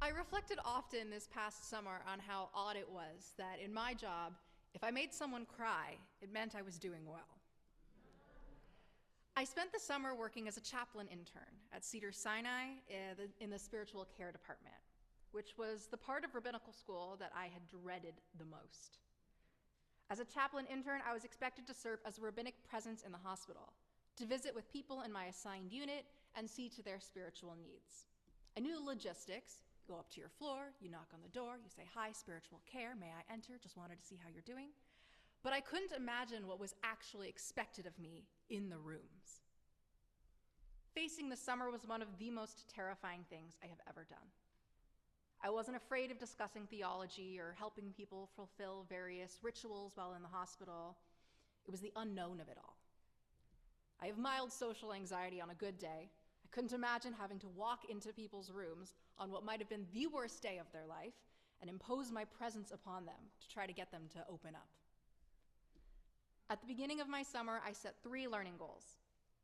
I reflected often this past summer on how odd it was that in my job, if I made someone cry, it meant I was doing well. I spent the summer working as a chaplain intern at Cedars-Sinai in the spiritual care department, which was the part of rabbinical school that I had dreaded the most. As a chaplain intern, I was expected to serve as a rabbinic presence in the hospital, to visit with people in my assigned unit and see to their spiritual needs. I knew the logistics. You go up to your floor, you knock on the door, you say, "Hi, spiritual care, may I enter? Just wanted to see how you're doing." But I couldn't imagine what was actually expected of me in the rooms. Facing the summer was one of the most terrifying things I have ever done. I wasn't afraid of discussing theology or helping people fulfill various rituals while in the hospital. It was the unknown of it all. I have mild social anxiety on a good day. I couldn't imagine having to walk into people's rooms on what might have been the worst day of their life and impose my presence upon them to try to get them to open up. At the beginning of my summer, I set 3 learning goals.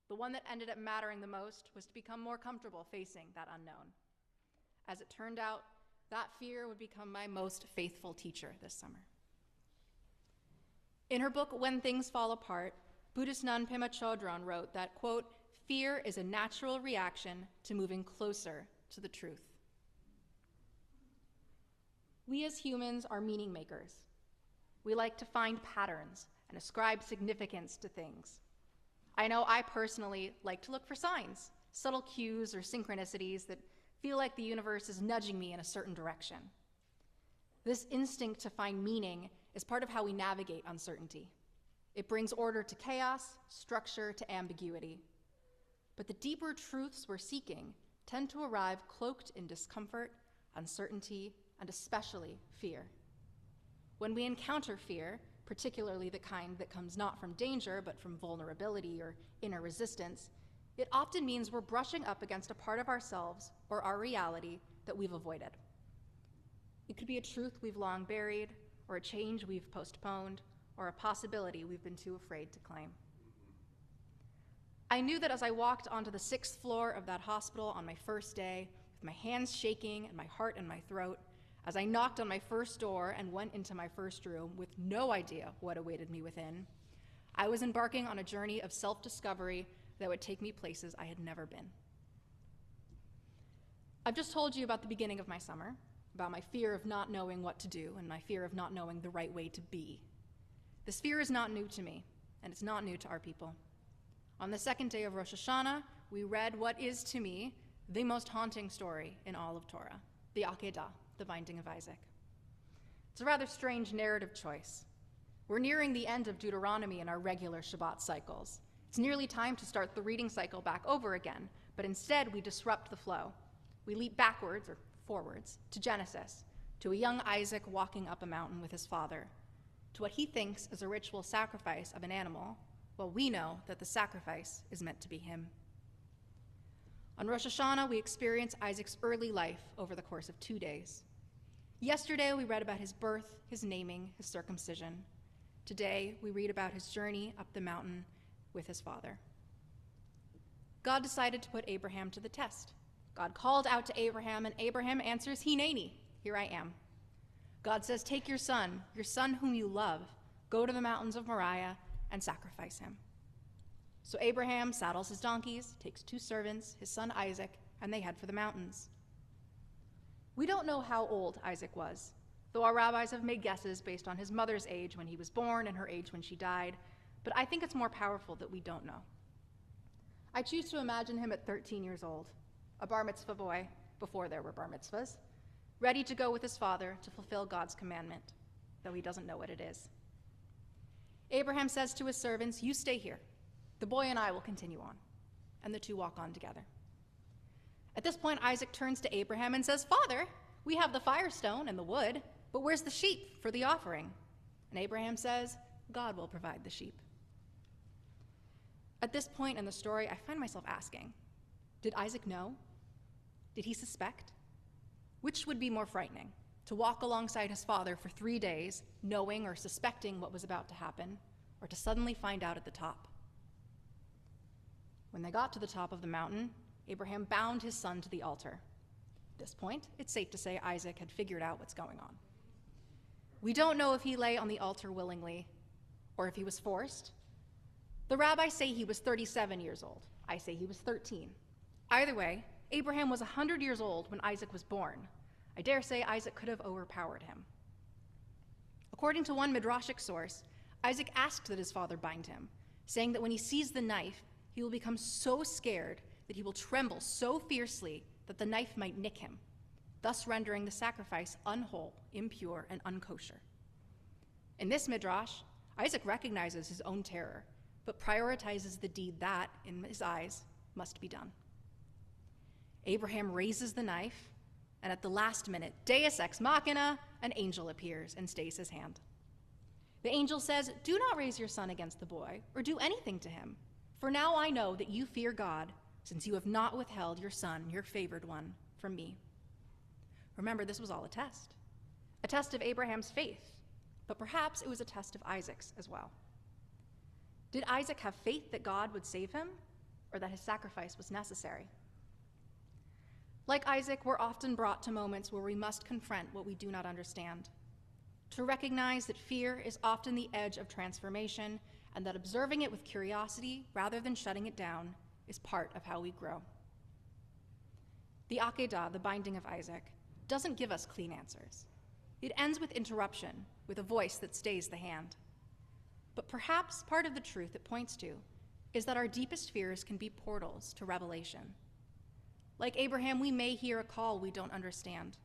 The one that ended up mattering the most was to become more comfortable facing that unknown. As it turned out, that fear would become my most faithful teacher this summer. In her book, When Things Fall Apart, Buddhist nun Pema Chodron wrote that, quote, "Fear is a natural reaction to moving closer to the truth." We as humans are meaning makers. We like to find patterns and ascribe significance to things. I know I personally like to look for signs, subtle cues or synchronicities that feel like the universe is nudging me in a certain direction. This instinct to find meaning is part of how we navigate uncertainty. It brings order to chaos, structure to ambiguity. But the deeper truths we're seeking tend to arrive cloaked in discomfort, uncertainty, and especially fear. When we encounter fear, particularly the kind that comes not from danger, but from vulnerability or inner resistance, it often means we're brushing up against a part of ourselves or our reality that we've avoided. It could be a truth we've long buried, or a change we've postponed, or a possibility we've been too afraid to claim. I knew that as I walked onto the 6th floor of that hospital on my first day, with my hands shaking and my heart in my throat, as I knocked on my first door and went into my first room with no idea what awaited me within, I was embarking on a journey of self-discovery that would take me places I had never been. I've just told you about the beginning of my summer, about my fear of not knowing what to do and my fear of not knowing the right way to be. This fear is not new to me, and it's not new to our people. On the 2nd day of Rosh Hashanah, we read what is, to me, the most haunting story in all of Torah, the Akedah, the binding of Isaac. It's a rather strange narrative choice. We're nearing the end of Deuteronomy in our regular Shabbat cycles. It's nearly time to start the reading cycle back over again, but instead we disrupt the flow. We leap backwards, or forwards, to Genesis, to a young Isaac walking up a mountain with his father, to what he thinks is a ritual sacrifice of an animal, while we know that the sacrifice is meant to be him. On Rosh Hashanah, we experience Isaac's early life over the course of 2 days. Yesterday, we read about his birth, his naming, his circumcision. Today, we read about his journey up the mountain with his father. God decided to put Abraham to the test. God called out to Abraham, and Abraham answers, "Hineni, here I am." God says, "Take your son whom you love, go to the mountains of Moriah and sacrifice him." So Abraham saddles his donkeys, takes 2 servants, his son Isaac, and they head for the mountains. We don't know how old Isaac was, though our rabbis have made guesses based on his mother's age when he was born and her age when she died, but I think it's more powerful that we don't know. I choose to imagine him at 13 years old, a bar mitzvah boy before there were bar mitzvahs, ready to go with his father to fulfill God's commandment, though he doesn't know what it is. Abraham says to his servants, "You stay here. The boy and I will continue on," and the 2 walk on together. At this point, Isaac turns to Abraham and says, "Father, we have the firestone and the wood, but where's the sheep for the offering?" And Abraham says, "God will provide the sheep." At this point in the story, I find myself asking, did Isaac know? Did he suspect? Which would be more frightening, to walk alongside his father for 3 days, knowing or suspecting what was about to happen, or to suddenly find out at the top? When they got to the top of the mountain, Abraham bound his son to the altar. this point, it's safe to say Isaac had figured out what's going on. We don't know if he lay on the altar willingly or if he was forced. The rabbis say he was 37 years old. I say he was 13. Either way, Abraham was 100 years old when Isaac was born. I dare say Isaac could have overpowered him. According to one midrashic source, Isaac asked that his father bind him, saying that when he sees the knife, he will become so scared that he will tremble so fiercely that the knife might nick him, thus rendering the sacrifice unwhole, impure, and unkosher. In this midrash, Isaac recognizes his own terror, but prioritizes the deed that, in his eyes, must be done. Abraham raises the knife, and at the last minute, Deus ex machina, an angel appears and stays his hand. The angel says, "Do not raise your son against the boy, or do anything to him, for now I know that you fear God, since you have not withheld your son, your favored one, from me." Remember, this was all a test of Abraham's faith, but perhaps it was a test of Isaac's as well. Did Isaac have faith that God would save him, or that his sacrifice was necessary? Like Isaac, we're often brought to moments where we must confront what we do not understand, to recognize that fear is often the edge of transformation, and that observing it with curiosity rather than shutting it down is part of how we grow. The Akedah, the binding of Isaac, doesn't give us clean answers. It ends with interruption, with a voice that stays the hand. But perhaps part of the truth it points to is that our deepest fears can be portals to revelation. Like Abraham, we may hear a call we don't understand.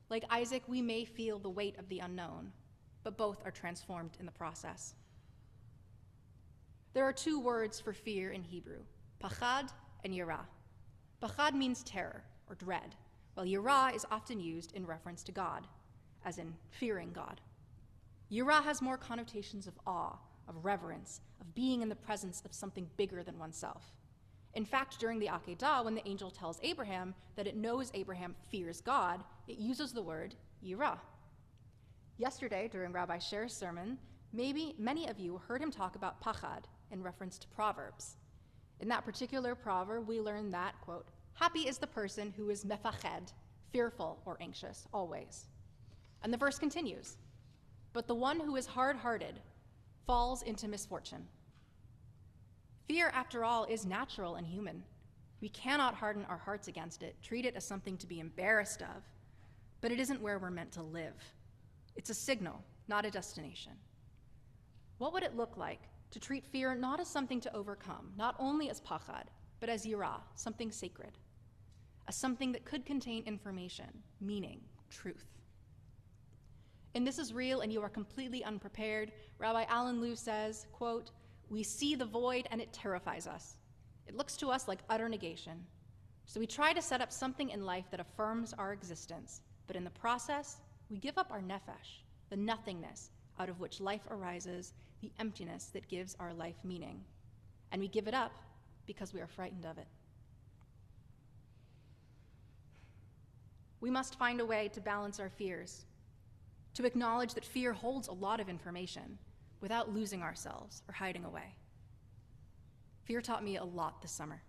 Like Isaac, we may feel the weight of the unknown, but both are transformed in the process. There are two words for fear in Hebrew, pachad and yirah. Pachad means terror or dread, while yirah is often used in reference to God, as in fearing God. Yirah has more connotations of awe, of reverence, of being in the presence of something bigger than oneself. In fact, during the Akedah, when the angel tells Abraham that it knows Abraham fears God, it uses the word yirah. Yesterday, during Rabbi Sher's sermon, maybe many of you heard him talk about pachad in reference to Proverbs. In that particular proverb, we learn that, quote, "Happy is the person who is mefached, fearful or anxious, always." And the verse continues, "But the one who is hard-hearted falls into misfortune." Fear, after all, is natural and human. We cannot harden our hearts against it, treat it as something to be embarrassed of, but it isn't where we're meant to live. It's a signal, not a destination. What would it look like to treat fear not as something to overcome, not only as pachad, but as yirah, something sacred, as something that could contain information, meaning, truth? In This Is Real and You Are Completely Unprepared, Rabbi Alan Liu says, quote, "We see the void and it terrifies us. It looks to us like utter negation. So we try to set up something in life that affirms our existence, but in the process, we give up our nefesh, the nothingness out of which life arises, the emptiness that gives our life meaning. And we give it up because we are frightened of it." We must find a way to balance our fears, to acknowledge that fear holds a lot of information without losing ourselves or hiding away. Fear taught me a lot this summer.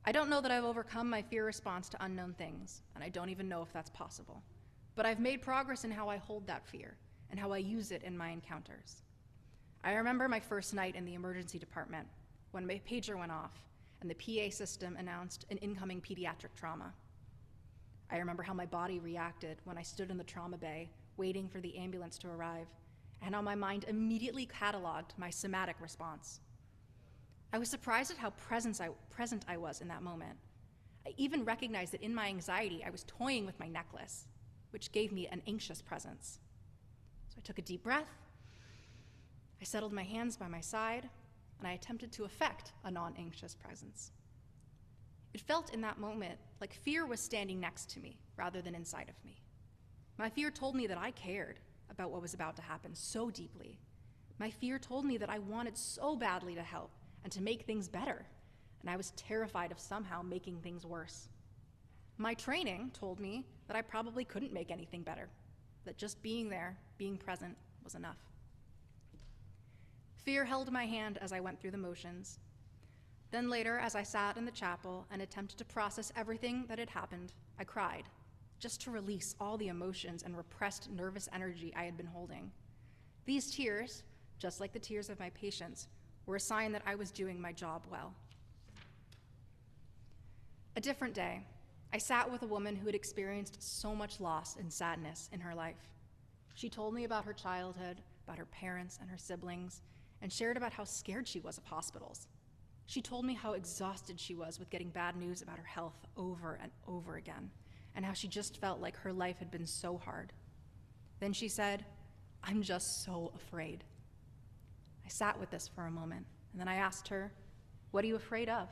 I don't know that I've overcome my fear response to unknown things, and I don't even know if that's possible. But I've made progress in how I hold that fear and how I use it in my encounters. I remember my first night in the emergency department when my pager went off and the PA system announced an incoming pediatric trauma. I remember how my body reacted when I stood in the trauma bay waiting for the ambulance to arrive, and how my mind immediately cataloged my somatic response. I was surprised at how present I was in that moment. I even recognized that in my anxiety, I was toying with my necklace, which gave me an anxious presence. So I took a deep breath, I settled my hands by my side, and I attempted to affect a non-anxious presence. It felt in that moment like fear was standing next to me rather than inside of me. My fear told me that I cared about what was about to happen so deeply. My fear told me that I wanted so badly to help and to make things better, and I was terrified of somehow making things worse. My training told me that I probably couldn't make anything better, that just being there, being present, was enough. Fear held my hand as I went through the motions. Then later, as I sat in the chapel and attempted to process everything that had happened, I cried, just to release all the emotions and repressed nervous energy I had been holding. These tears, just like the tears of my patients, were a sign that I was doing my job well. A different day, I sat with a woman who had experienced so much loss and sadness in her life. She told me about her childhood, about her parents and her siblings, and shared about how scared she was of hospitals. She told me how exhausted she was with getting bad news about her health over and over again, and how she just felt like her life had been so hard. Then she said, "I'm just so afraid." I sat with this for a moment, and then I asked her, "What are you afraid of?"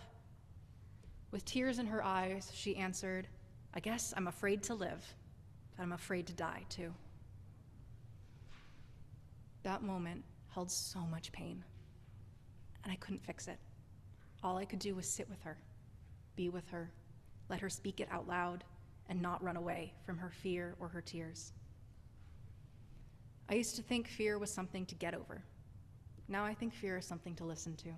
With tears in her eyes, she answered, "I guess I'm afraid to live, but I'm afraid to die too." That moment held so much pain, and I couldn't fix it. All I could do was sit with her, be with her, let her speak it out loud, and not run away from her fear or her tears. I used to think fear was something to get over. Now I think fear is something to listen to.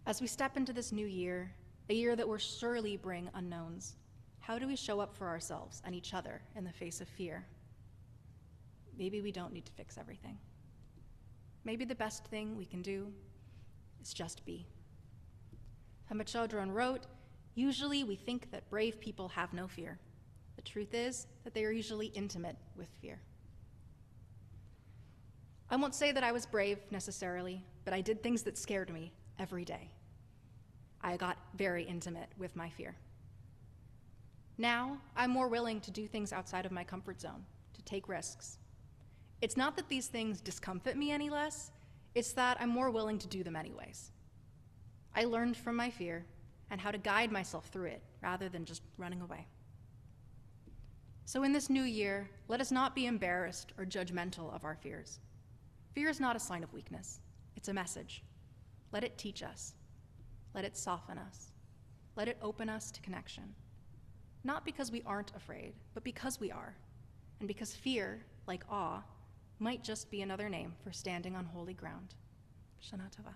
As we step into this new year, a year that will surely bring unknowns, how do we show up for ourselves and each other in the face of fear? Maybe we don't need to fix everything. Maybe the best thing we can do is just be. Pema Chodron wrote, "Usually we think that brave people have no fear. The truth is that they are usually intimate with fear." I won't say that I was brave necessarily, but I did things that scared me every day. I got very intimate with my fear. Now, I'm more willing to do things outside of my comfort zone, to take risks. It's not that these things discomfort me any less, it's that I'm more willing to do them anyways. I learned from my fear and how to guide myself through it rather than just running away. So in this new year, let us not be embarrassed or judgmental of our fears. Fear is not a sign of weakness, it's a message. Let it teach us. Let it soften us. Let it open us to connection. Not because we aren't afraid, but because we are. And because fear, like awe, might just be another name for standing on holy ground. Shana Tova.